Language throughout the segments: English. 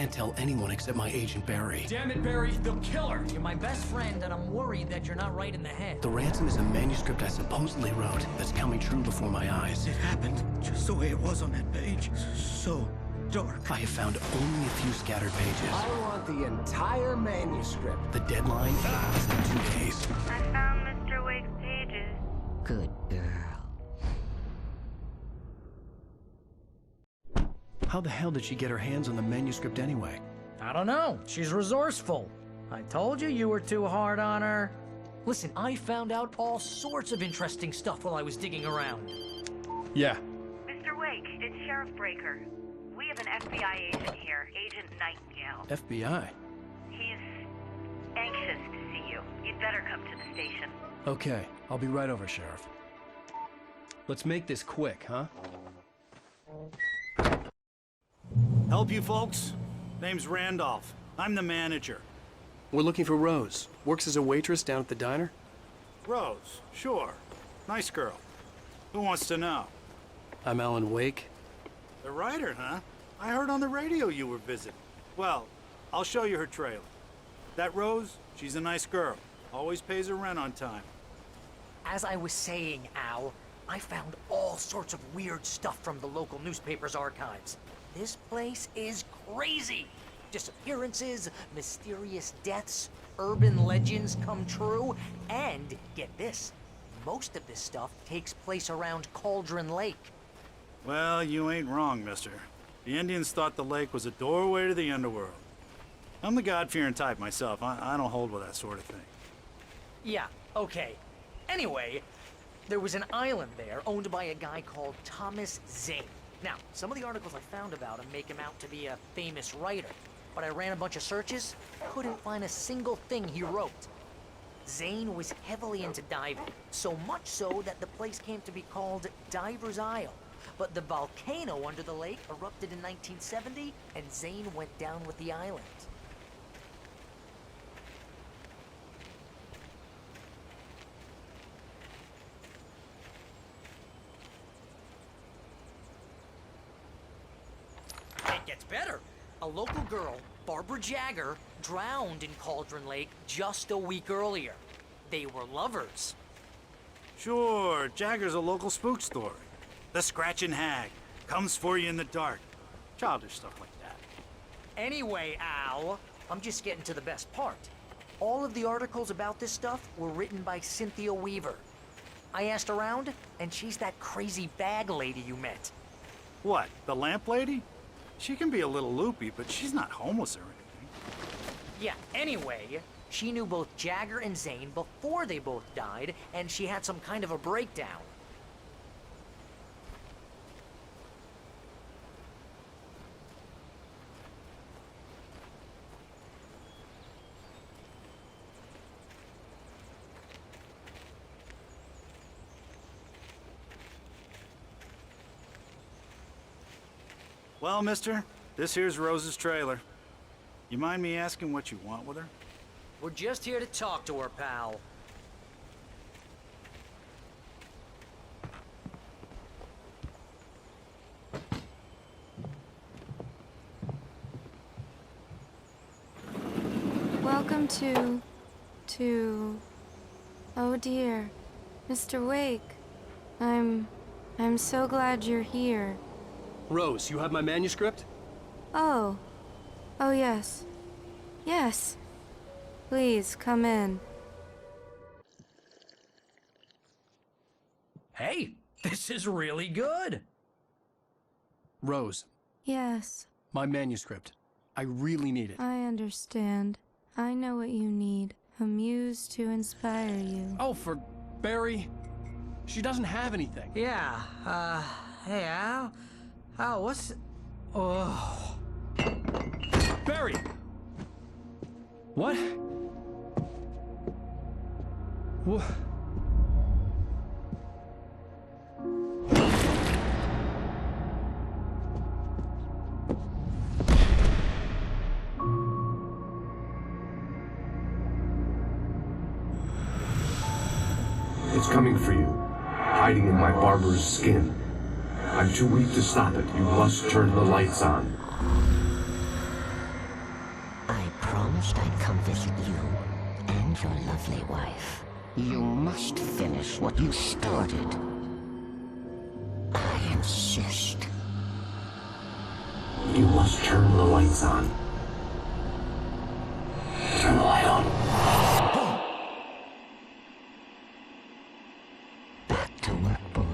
can't tell anyone except my agent Barry. Damn it, Barry, they'll kill her. You're my best friend, and I'm worried that you're not right in the head. The ransom is a manuscript I supposedly wrote that's coming true before my eyes. It happened just the way it was on that page. So dark. I have found only a few scattered pages. I want the entire manuscript. The deadline is in 2 days. I found Mr. Wake's pages. Good girl. How the hell did she get her hands on the manuscript anyway? I don't know. She's resourceful. I told you you were too hard on her. Listen, I found out all sorts of interesting stuff while I was digging around. Yeah. Mr. Wake, it's Sheriff Breaker. We have an FBI agent here, Agent Nightingale. FBI? He's anxious to see you. You'd better come to the station. Okay, I'll be right over, Sheriff. Let's make this quick, huh? Help you folks? Name's Randolph. I'm the manager. We're looking for Rose. Works as a waitress down at the diner? Rose, sure. Nice girl. Who wants to know? I'm Alan Wake. The writer, huh? I heard on the radio you were visiting. Well, I'll show you her trailer. That Rose, she's a nice girl. Always pays her rent on time. As I was saying, Al, I found all sorts of weird stuff from the local newspaper's archives. This place is crazy. Disappearances, mysterious deaths, urban legends come true, and get this, most of this stuff takes place around Cauldron Lake. Well, you ain't wrong, mister. The Indians thought the lake was a doorway to the underworld. I'm the God-fearing type myself. I don't hold with that sort of thing. Yeah, okay. Anyway, there was an island there owned by a guy called Thomas Zane. Now, some of the articles I found about him make him out to be a famous writer, but I ran a bunch of searches, couldn't find a single thing he wrote. Zane was heavily into diving, so much so that the place came to be called Diver's Isle. But the volcano under the lake erupted in 1970, and Zane went down with the island. It gets better. A local girl, Barbara Jagger, drowned in Cauldron Lake just a week earlier. They were lovers. Sure, Jagger's a local spook story. The Scratching Hag comes for you in the dark. Childish stuff like that. Anyway, Al, I'm just getting to the best part. All of the articles about this stuff were written by Cynthia Weaver. I asked around, and she's that crazy bag lady you met. What, the lamp lady? She can be a little loopy, but she's not homeless or anything. Yeah, anyway, she knew both Jagger and Zane before they both died, and she had some kind of a breakdown. Well, mister, this here's Rose's trailer. You mind me asking what you want with her? We're just here to talk to her, pal. Welcome to... Oh dear, Mr. Wake. I'm so glad you're here. Rose, you have my manuscript? Oh. Oh, yes. Yes. Please, come in. Hey, this is really good. Rose, Yes, my manuscript. I really need it. I understand. I know what you need. A muse to inspire you. Oh, for Barry? She doesn't have anything. Yeah, hey, Al? Al, what's... Oh... Barry! What? What? It's coming for you, hiding in my barber's skin. I'm too weak to stop it. You must turn the lights on. promised I'd come visit you and your lovely wife. You must finish what you started. I insist. You must turn the lights on. Turn the light on. Back to work, boy.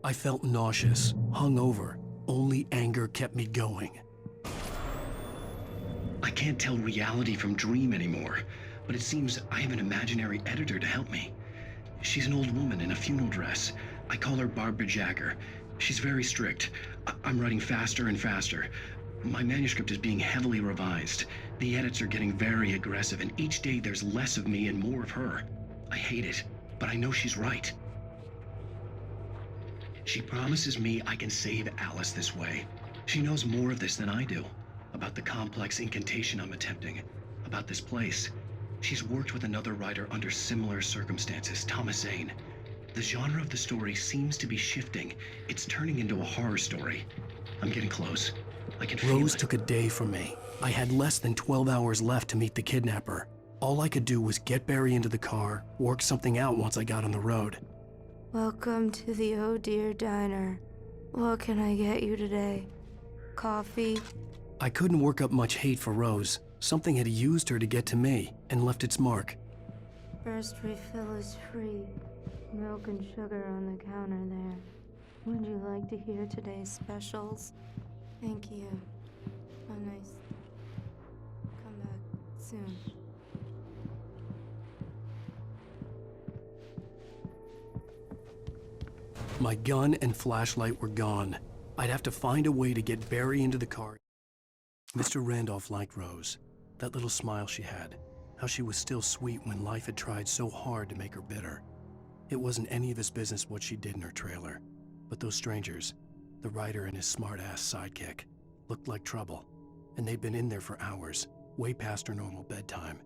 I felt nauseous, hungover. Only anger kept me going. I can't tell reality from dream anymore, but it seems I have an imaginary editor to help me. She's an old woman in a funeral dress. I call her Barbara Jagger. She's very strict. I'm writing faster and faster. My manuscript is being heavily revised. The edits are getting very aggressive, and each day there's less of me and more of her. I hate it, but I know she's right. She promises me I can save Alice this way. She knows more of this than I do. About the complex incantation I'm attempting. About this place. She's worked with another writer under similar circumstances, Thomas Zane. The genre of the story seems to be shifting. It's turning into a horror story. I'm getting close. I can feel Rose it. took a day from me. I had less than 12 hours left to meet the kidnapper. All I could do was get Barry into the car, work something out once I got on the road. Welcome to the Oh Dear Diner. What can I get you today? Coffee? I couldn't work up much hate for Rose. Something had used her to get to me and left its mark. First refill is free. Milk and sugar on the counter there. Would you like to hear today's specials? Thank you. Oh, nice. Come back soon. My gun and flashlight were gone. I'd have to find a way to get Barry into the car. Mr. Randolph liked Rose. That little smile she had. How she was still sweet when life had tried so hard to make her bitter. It wasn't any of his business what she did in her trailer. But those strangers, the writer and his smart-ass sidekick, looked like trouble. And they'd been in there for hours, way past her normal bedtime.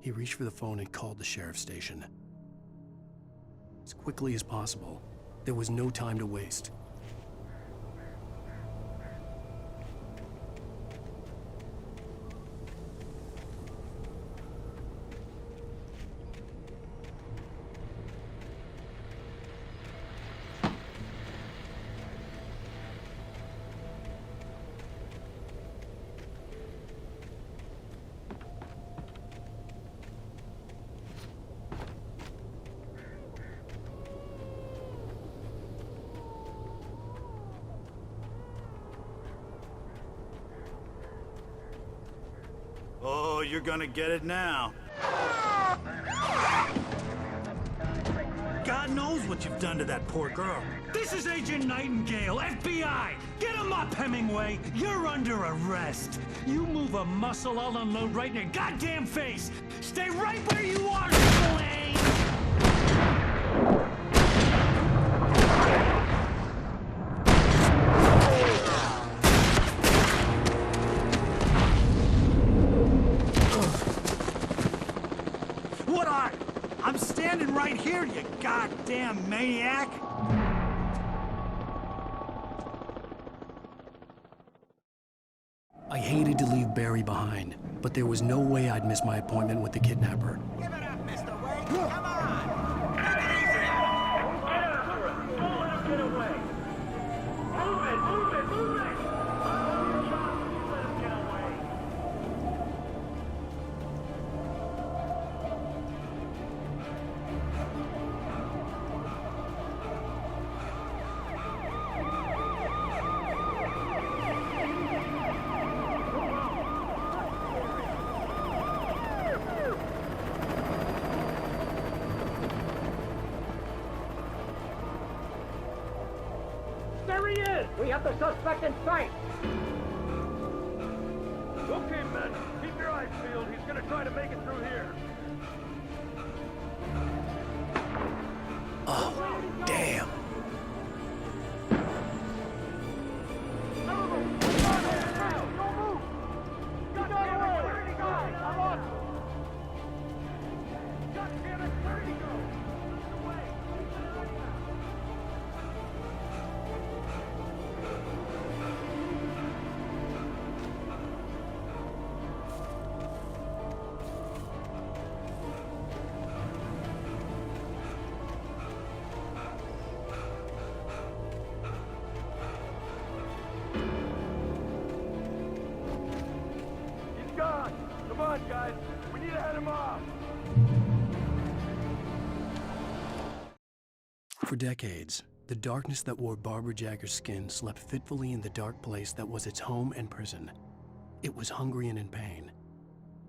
He reached for the phone and called the sheriff's station. As quickly as possible. There was no time to waste. Oh, you're gonna get it now. God knows what you've done to that poor girl. This is Agent Nightingale, FBI! Get him up, Hemingway! You're under arrest! You move a muscle, I'll unload right in your goddamn face! Stay right where you are, Slane! What are? I'm standing right here, you goddamn maniac! I hated to leave Barry behind, but there was no way I'd miss my appointment with the kidnapper. Give it up, Mr. Wake. Come on. Take it easy. Get after it! Don't let him get away! Move it! Move it! Move it! Let him get away! There he is! We have the suspect in sight! Okay, men. Keep your eyes peeled. He's gonna try to make it through here. Oh, damn. Come on, guys. We need to head him off. For decades, the darkness that wore Barbara Jagger's skin slept fitfully in the dark place that was its home and prison. It was hungry and in pain.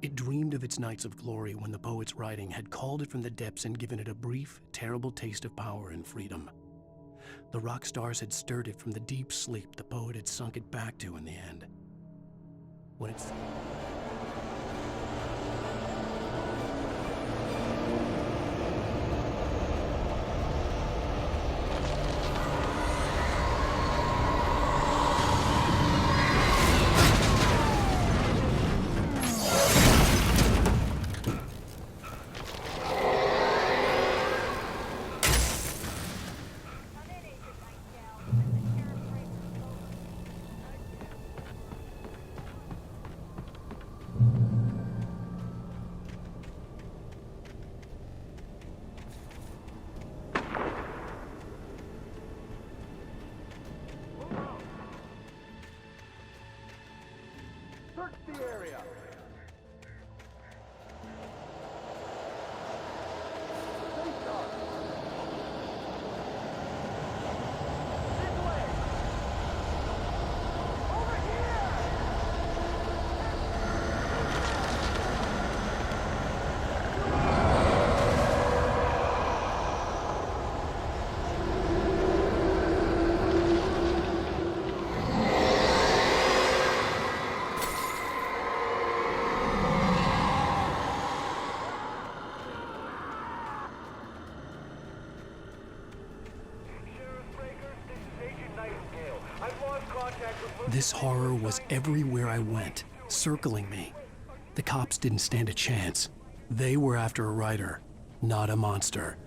It dreamed of its nights of glory when the poet's writing had called it from the depths and given it a brief, terrible taste of power and freedom. The rock stars had stirred it from the deep sleep the poet had sunk it back to in the end. When it's... Search the area. Stay sharp. This way. Over here. This horror was everywhere I went, circling me. The cops didn't stand a chance. They were after a writer, not a monster.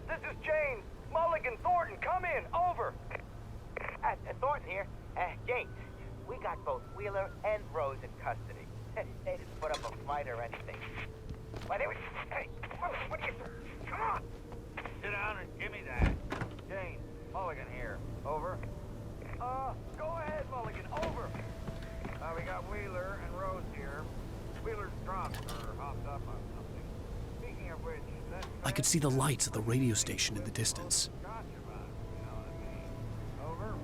This is Jane. Mulligan, Thornton, come in. Over. Thornton here. Jane, we got both Wheeler and Rose in custody. They didn't put up a fight or anything. Why, they were... Hey, what are you doing? Come on! Sit down and give me that. Jane, Mulligan here. Over. Go ahead, Mulligan. Over. We got Wheeler and Rose here. Wheeler's drunk or hopped up on something. Speaking of which, that... I could see the lights of the radio station in the distance. Gotcha about it, you know what I mean? Over.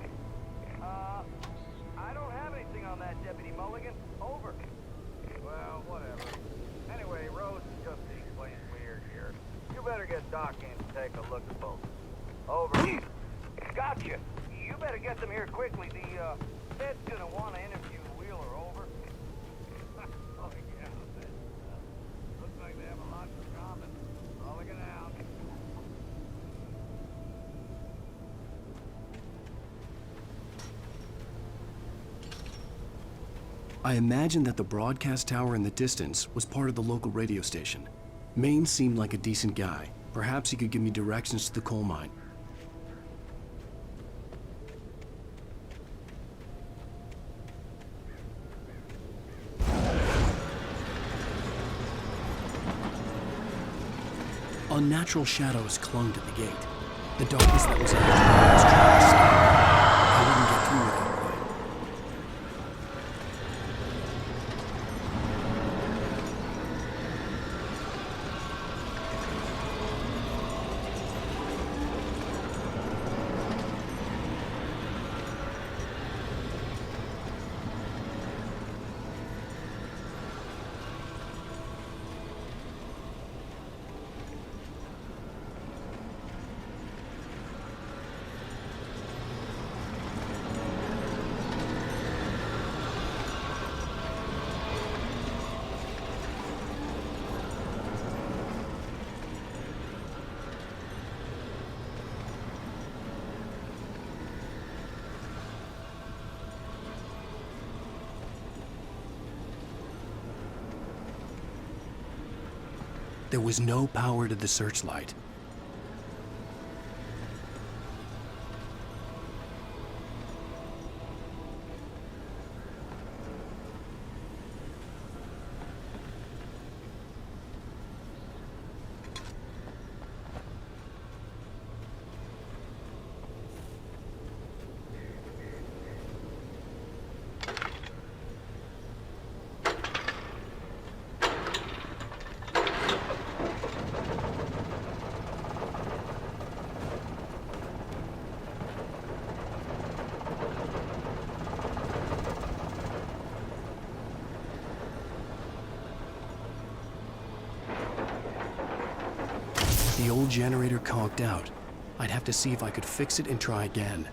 I don't have anything on that, Deputy Mulligan. Over. Well, whatever. Anyway, Rose is just being plain weird here. You better get Doc in to take a look at both. Over. Gotcha. You better get them here quickly. The Fed's gonna want to interview Wheeler. Over. Oh, yeah. Looks like they have a lot in common. Mulligan out. I imagined that the broadcast tower in the distance was part of the local radio station. Maine seemed like a decent guy. Perhaps he could give me directions to the coal mine. Unnatural shadows clung to the gate. The darkness that was after me was trying to escape. I wouldn't get through it anyway. There was no power to the searchlight. The old generator conked out. I'd have to see if I could fix it and try again.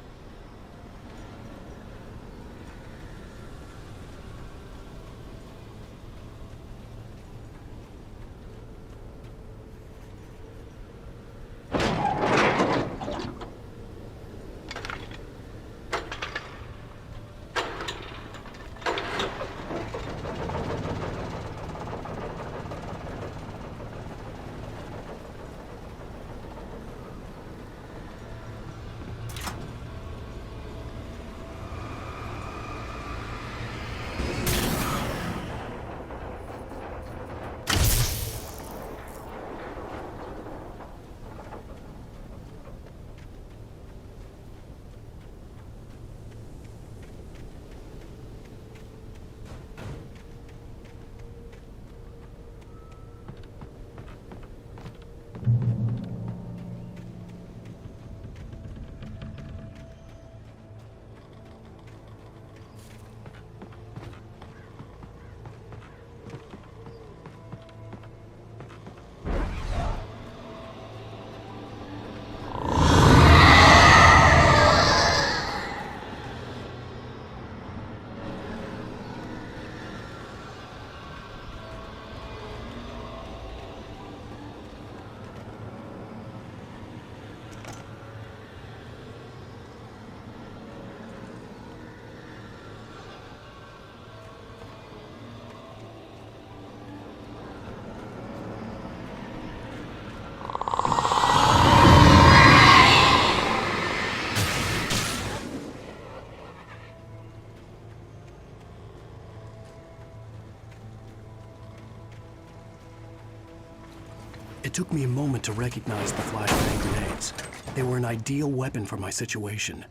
It took me a moment to recognize the flashbang grenades. They were an ideal weapon for my situation.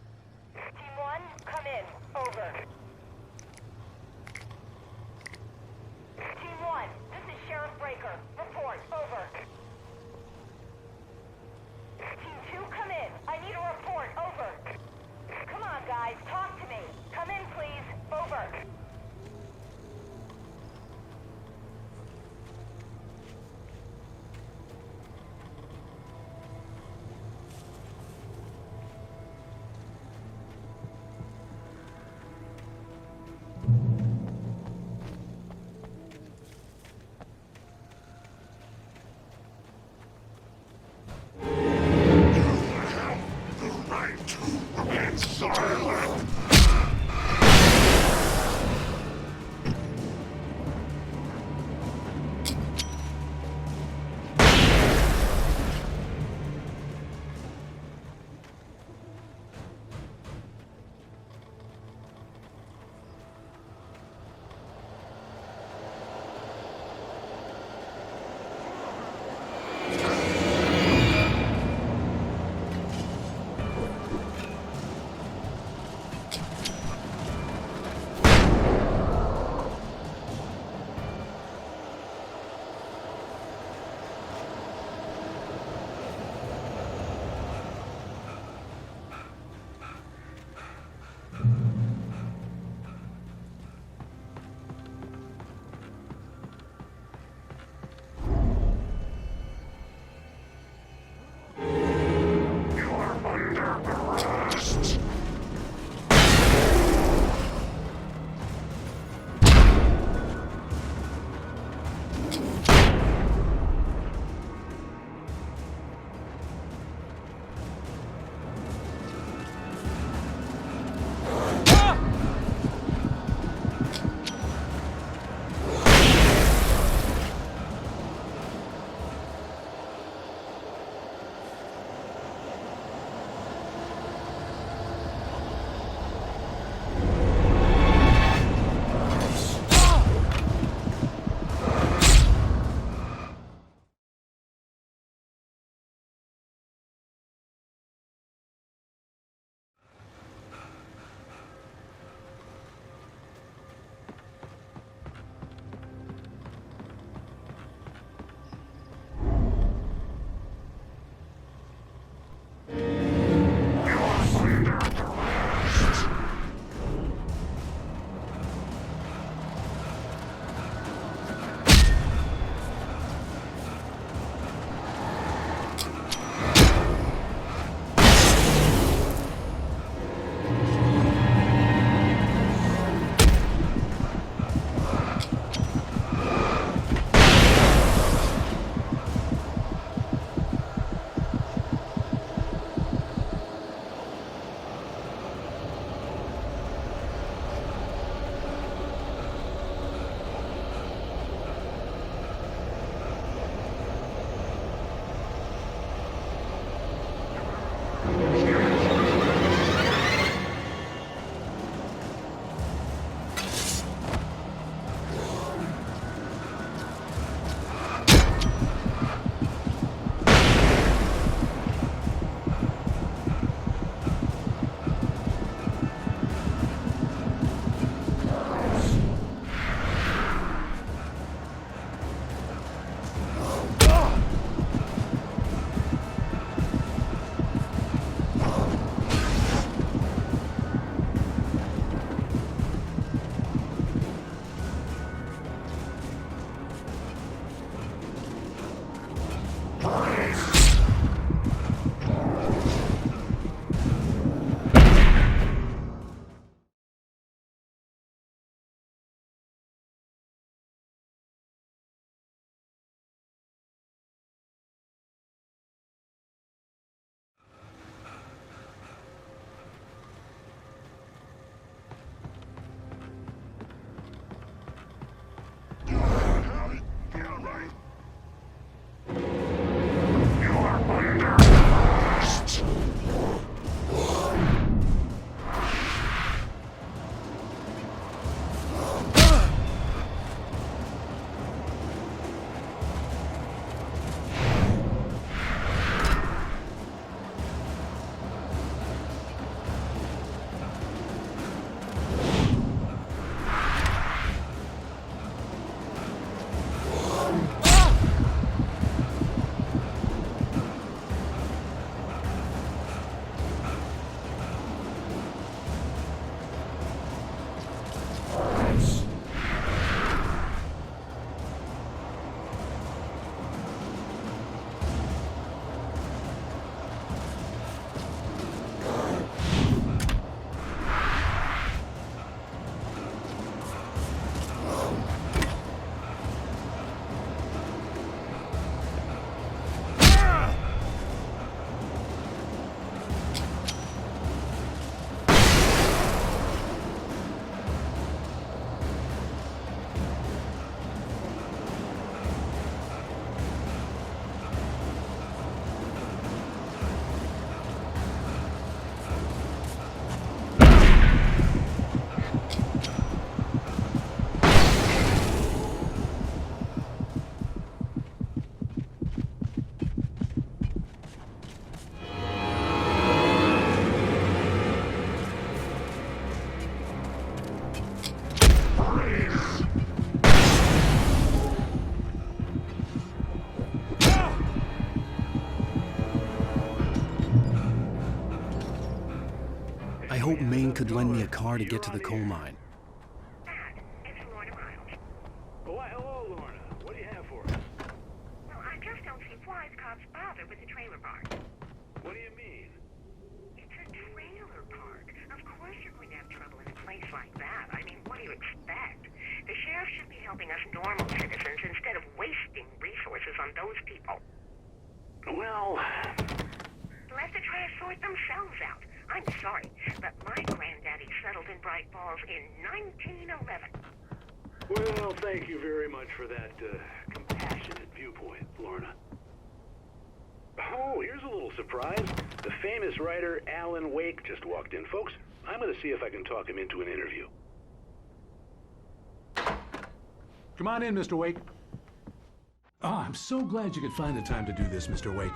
Team 1, come in. Over. Team 1, this is Sheriff Breaker. Report. Over. Team 2, come in. I need a report. Over. Come on, guys. Talk to me. Come in, please. Over. hoped Maine could lend me a car to get to the coal mine. Dad, it's Lorna Miles. Why, hello, Lorna. What do you have for us? Well, I just don't see why the cops bother with the trailer park. What do you mean? It's a trailer park. Of course you're going to have trouble in a place like that. I mean, what do you expect? The sheriff should be helping us normal citizens instead of wasting resources on those people. Well, Let the trash sort themselves out. I'm sorry, but my granddaddy settled in Bright Falls in 1911. well, thank you very much for that compassionate viewpoint, Lorna. Oh, here's a little surprise. The famous writer Alan Wake just walked in. Folks, I'm going to see if I can talk him into an interview. Come on in, Mr. Wake. Oh, I'm so glad you could find the time to do this, Mr. Wake.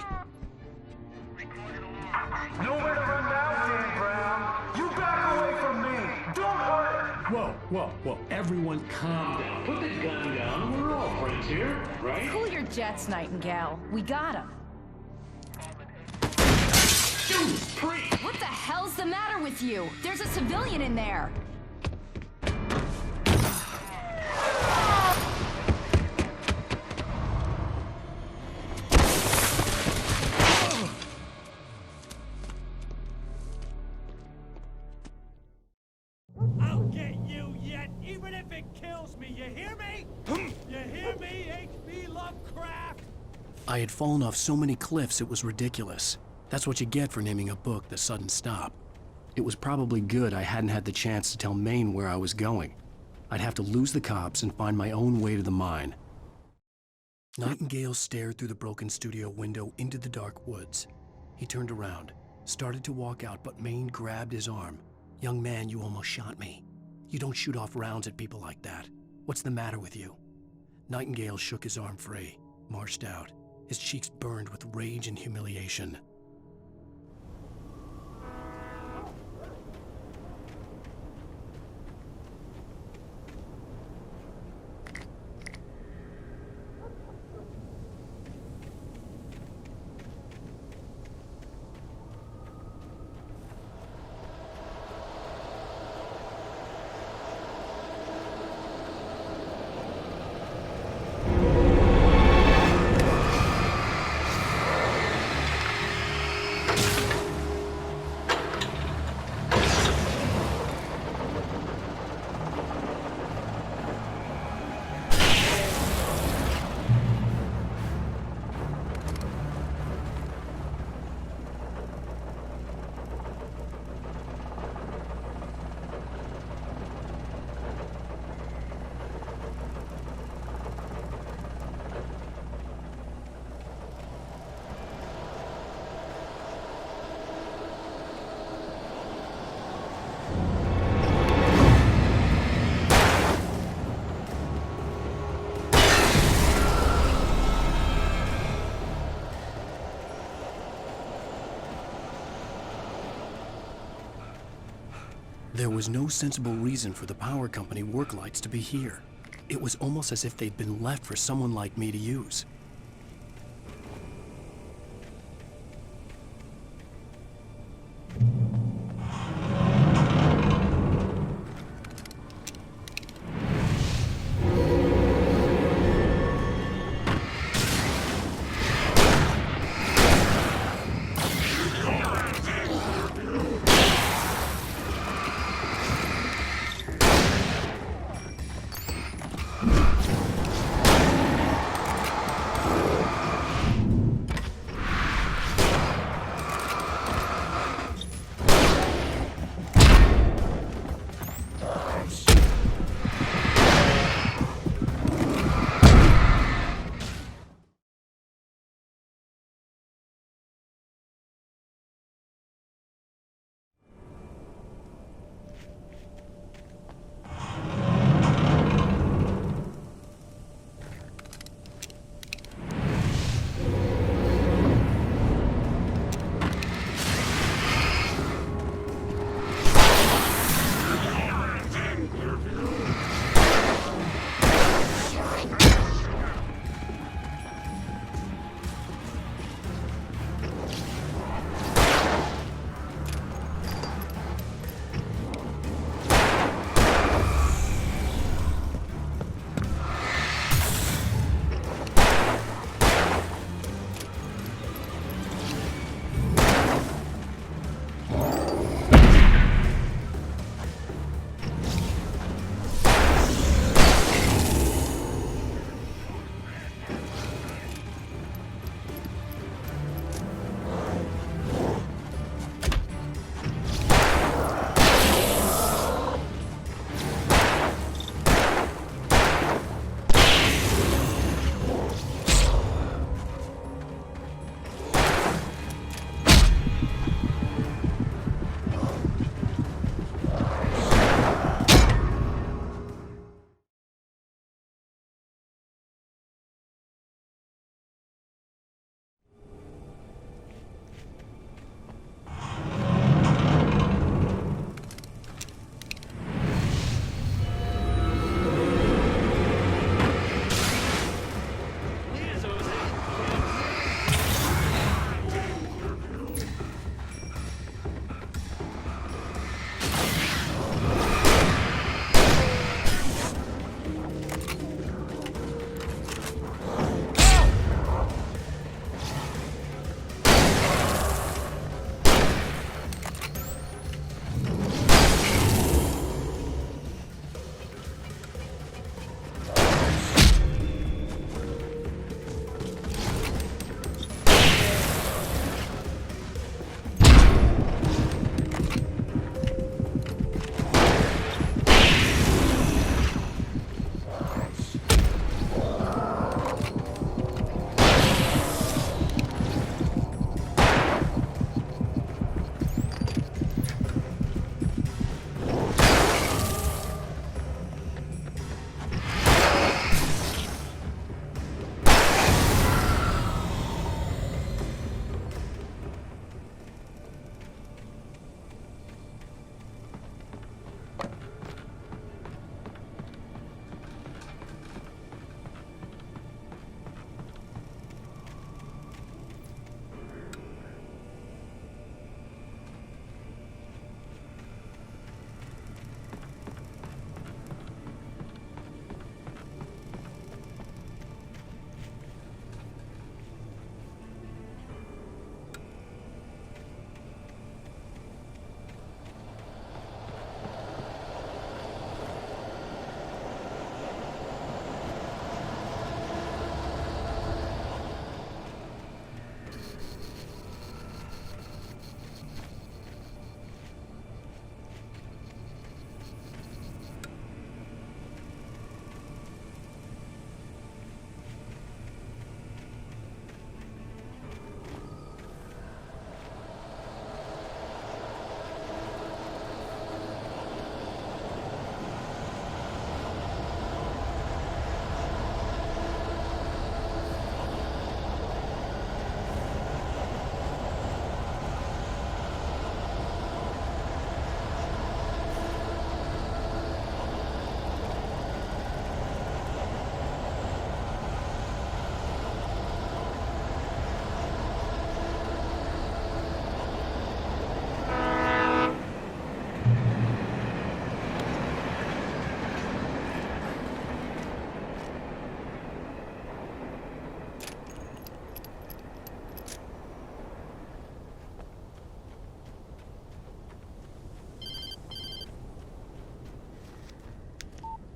Nowhere to run now, Dan Brown. You back away from me. Don't hurt her. Whoa, whoa, whoa. Everyone calm down. Put the gun down. We're all friends here, right? Cool your jets, Nightingale. We got him. Judas Priest! What the hell's the matter with you? There's a civilian in there. I'll get you yet, even if it kills me. You hear me? You hear me, H.P. Lovecraft? I had fallen off so many cliffs it was ridiculous. That's what you get for naming a book The Sudden Stop. It was probably good I hadn't had the chance to tell Maine where I was going. I'd have to lose the cops and find my own way to the mine. Nightingale stared through the broken studio window into the dark woods. He turned around, started to walk out, but Maine grabbed his arm. "Young man, you almost shot me. You don't shoot off rounds at people like that. What's the matter with you?" Nightingale shook his arm free, marched out. His cheeks burned with rage and humiliation. There was no sensible reason for the power company work lights to be here. It was almost as if they'd been left for someone like me to use.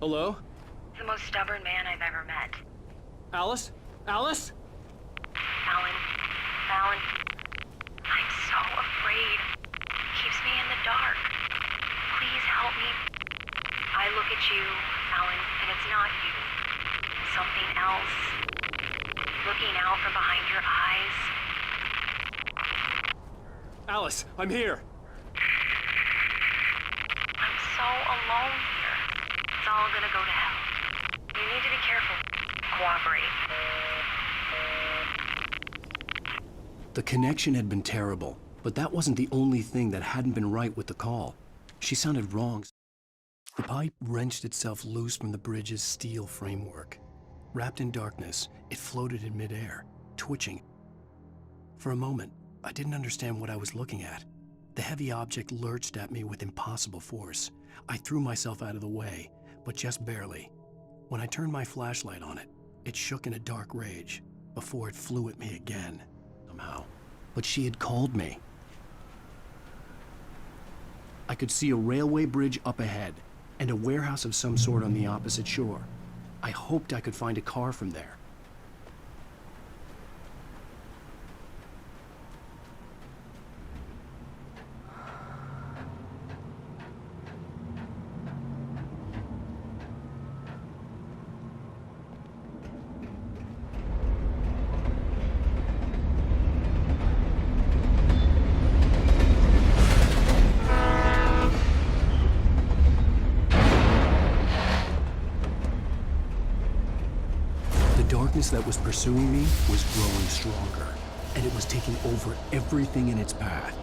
Hello? The most stubborn man I've ever met. Alice? Alice? Alan. Alan. I'm so afraid. Keeps me in the dark. Please help me. I look at you, Alan, and it's not you. Something else. Looking out from behind your eyes. Alice, I'm here. I'm so alone here. It's all gonna go to hell. You need to be careful. Cooperate. The connection had been terrible, but that wasn't the only thing that hadn't been right with the call. She sounded wrong. The pipe wrenched itself loose from the bridge's steel framework. Wrapped in darkness, it floated in midair, twitching. For a moment, I didn't understand what I was looking at. The heavy object lurched at me with impossible force. I threw myself out of the way, but just barely. When I turned my flashlight on it, it shook in a dark rage before it flew at me again, somehow. But she had called me. I could see a railway bridge up ahead and a warehouse of some sort on the opposite shore. I hoped I could find a car from there. The darkness that was pursuing me was growing stronger, and it was taking over everything in its path.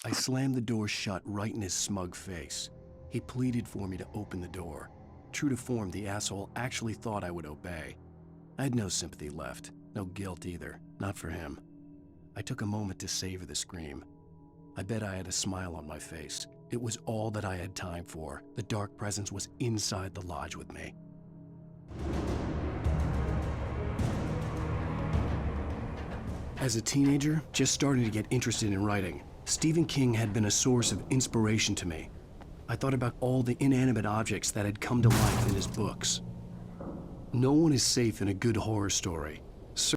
I slammed the door shut right in his smug face. He pleaded for me to open the door. True to form, the asshole actually thought I would obey. I had no sympathy left, no guilt either, not for him. I took a moment to savor the scream. I bet I had a smile on my face. It was all that I had time for. The dark presence was inside the lodge with me. As a teenager, just starting to get interested in writing, Stephen King had been a source of inspiration to me. I thought about all the inanimate objects that had come to life in his books. No one is safe in a good horror story,